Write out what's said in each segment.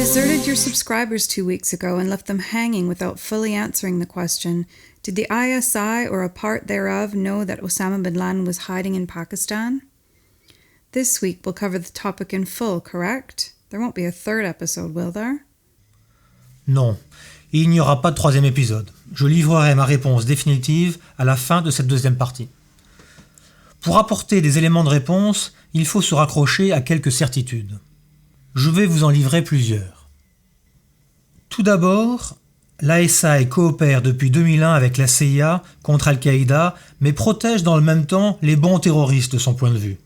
deserted your subscribers 2 weeks ago and left them hanging without fully answering the question, did the ISI or a part thereof know that Osama bin Laden was hiding in Pakistan? This week we'll cover the topic in full, correct? There won't be a third episode, will there? Non, il n'y aura pas de troisième épisode. Je livrerai ma réponse définitive à la fin de cette deuxième partie. Pour apporter des éléments de réponse, il faut se raccrocher à quelques certitudes. Je vais vous en livrer plusieurs. Tout d'abord, l'ASI coopère depuis 2001 avec la CIA contre Al-Qaïda, mais protège dans le même temps les bons terroristes de son point de vue.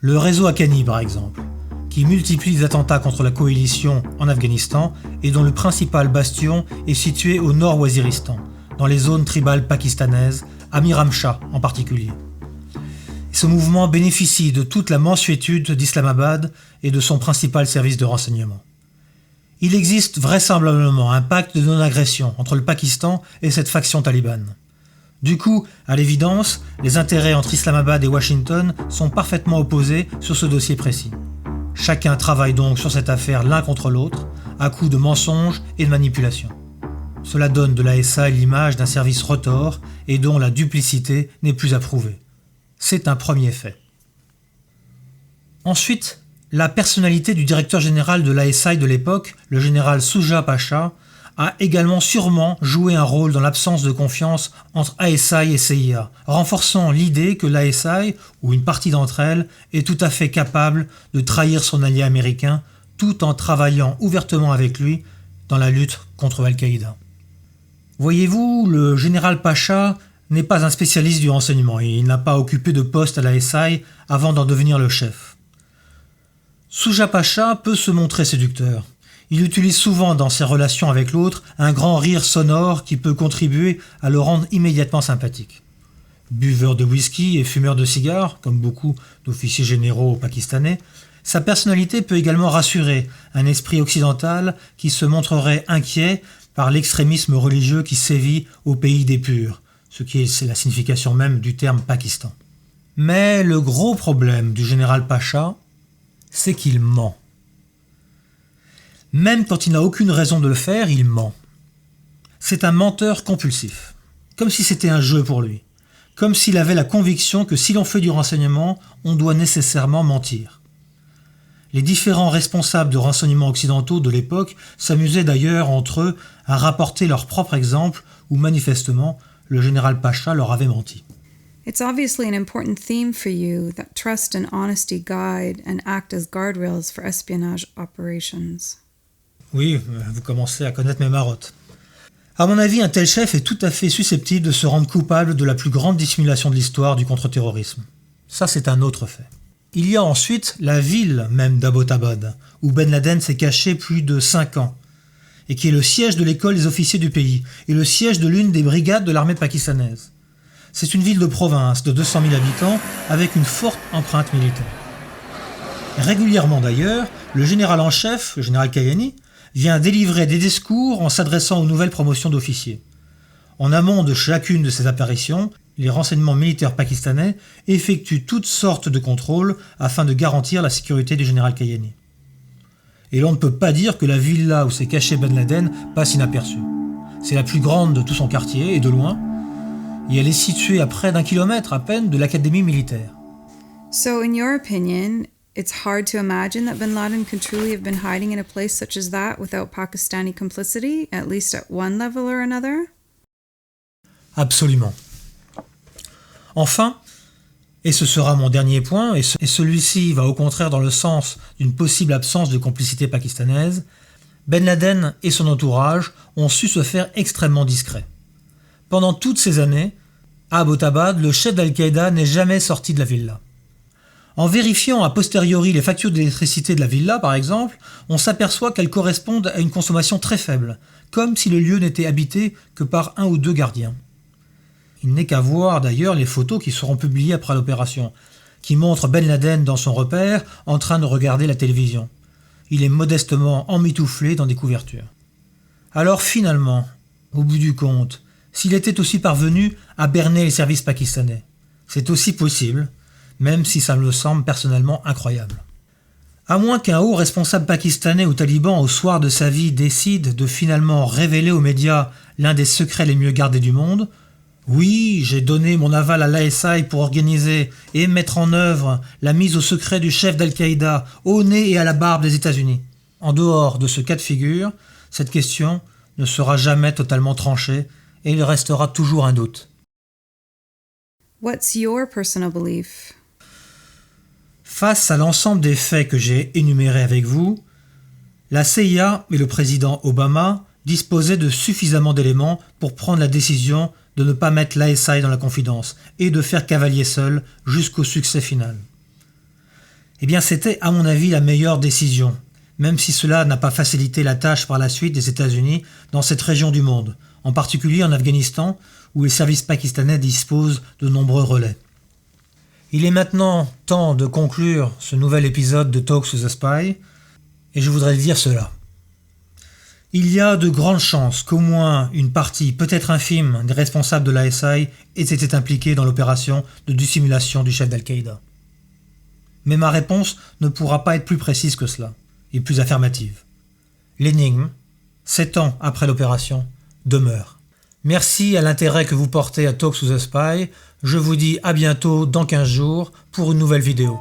Le réseau Haqqani, par exemple, qui multiplie les attentats contre la coalition en Afghanistan et dont le principal bastion est situé au nord Waziristan, dans les zones tribales pakistanaises, à Miramshah en particulier. Ce mouvement bénéficie de toute la mansuétude d'Islamabad et de son principal service de renseignement. Il existe vraisemblablement un pacte de non-agression entre le Pakistan et cette faction talibane. Du coup, à l'évidence, les intérêts entre Islamabad et Washington sont parfaitement opposés sur ce dossier précis. Chacun travaille donc sur cette affaire l'un contre l'autre, à coups de mensonges et de manipulations. Cela donne de l'ASI l'image d'un service retors et dont la duplicité n'est plus approuvée. C'est un premier fait. Ensuite, la personnalité du directeur général de l'ASI de l'époque, le général Shuja Pasha, a également sûrement joué un rôle dans l'absence de confiance entre ASI et CIA, renforçant l'idée que l'ASI, ou une partie d'entre elles, est tout à fait capable de trahir son allié américain tout en travaillant ouvertement avec lui dans la lutte contre Al-Qaïda. Voyez-vous, le général Pasha n'est pas un spécialiste du renseignement et il n'a pas occupé de poste à l'ASI avant d'en devenir le chef. Shuja Pasha peut se montrer séducteur. Il utilise souvent dans ses relations avec l'autre un grand rire sonore qui peut contribuer à le rendre immédiatement sympathique. Buveur de whisky et fumeur de cigares, comme beaucoup d'officiers généraux pakistanais, sa personnalité peut également rassurer un esprit occidental qui se montrerait inquiet par l'extrémisme religieux qui sévit au pays des purs, ce qui est la signification même du terme Pakistan. Mais le gros problème du général Pasha, c'est qu'il ment. Même quand il n'a aucune raison de le faire, il ment. C'est un menteur compulsif, comme si c'était un jeu pour lui, comme s'il avait la conviction que si l'on fait du renseignement, on doit nécessairement mentir. Les différents responsables de renseignements occidentaux de l'époque s'amusaient d'ailleurs entre eux à rapporter leur propre exemple où manifestement le général Pasha leur avait menti. It's obviously an important theme for you that trust and honesty guide and act as guardrails for espionage operations. Oui, vous commencez à connaître mes marottes. À mon avis, un tel chef est tout à fait susceptible de se rendre coupable de la plus grande dissimulation de l'histoire du contre-terrorisme. Ça, c'est un autre fait. Il y a ensuite la ville même d'Abbottabad, où Ben Laden s'est caché plus de 5 ans, et qui est le siège de l'école des officiers du pays, et le siège de l'une des brigades de l'armée pakistanaise. C'est une ville de province de 200 000 habitants, avec une forte empreinte militaire. Régulièrement d'ailleurs, le général en chef, le général Kayani, vient délivrer des discours en s'adressant aux nouvelles promotions d'officiers. En amont de chacune de ces apparitions, les renseignements militaires pakistanais effectuent toutes sortes de contrôles afin de garantir la sécurité du général Kayani. Et l'on ne peut pas dire que la villa où s'est caché Ben Laden passe inaperçue. C'est la plus grande de tout son quartier, et de loin, et elle est située à près d'1 kilomètre à peine de l'académie militaire. So, in your opinion, it's hard to imagine that bin Laden could truly have been hiding in a place such as that without Pakistani complicity, at least at one level or another? Absolument. Enfin, et ce sera mon dernier point, et celui-ci va au contraire dans le sens d'une possible absence de complicité pakistanaise, Ben Laden et son entourage ont su se faire extrêmement discrets. Pendant toutes ces années, à Abbottabad, le chef d'Al-Qaïda n'est jamais sorti de la villa. En vérifiant a posteriori les factures d'électricité de la villa, par exemple, on s'aperçoit qu'elles correspondent à une consommation très faible, comme si le lieu n'était habité que par 1 ou 2 gardiens. Il n'est qu'à voir d'ailleurs les photos qui seront publiées après l'opération, qui montrent Ben Laden dans son repère en train de regarder la télévision. Il est modestement emmitouflé dans des couvertures. Alors finalement, au bout du compte, s'il était aussi parvenu à berner les services pakistanais, c'est aussi possible, même si ça me semble personnellement incroyable. À moins qu'un haut responsable pakistanais ou taliban au soir de sa vie décide de finalement révéler aux médias l'un des secrets les mieux gardés du monde, oui, j'ai donné mon aval à l'ISI pour organiser et mettre en œuvre la mise au secret du chef d'Al-Qaïda au nez et à la barbe des États-Unis. En dehors de ce cas de figure, cette question ne sera jamais totalement tranchée et il restera toujours un doute. What's your personal belief? Face à l'ensemble des faits que j'ai énumérés avec vous, la CIA et le président Obama disposaient de suffisamment d'éléments pour prendre la décision de ne pas mettre l'ISI dans la confidence et de faire cavalier seul jusqu'au succès final. Eh bien, c'était à mon avis la meilleure décision, même si cela n'a pas facilité la tâche par la suite des États-Unis dans cette région du monde, en particulier en Afghanistan, où les services pakistanais disposent de nombreux relais. Il est maintenant temps de conclure ce nouvel épisode de Talks with a Spy, et je voudrais dire cela. Il y a de grandes chances qu'au moins une partie, peut-être infime, des responsables de l'ISI aient été impliqués dans l'opération de dissimulation du chef d'Al-Qaïda. Mais ma réponse ne pourra pas être plus précise que cela, et plus affirmative. L'énigme, 7 ans après l'opération, demeure. Merci à l'intérêt que vous portez à Talks with a Spy. Je vous dis à bientôt dans 15 jours pour une nouvelle vidéo.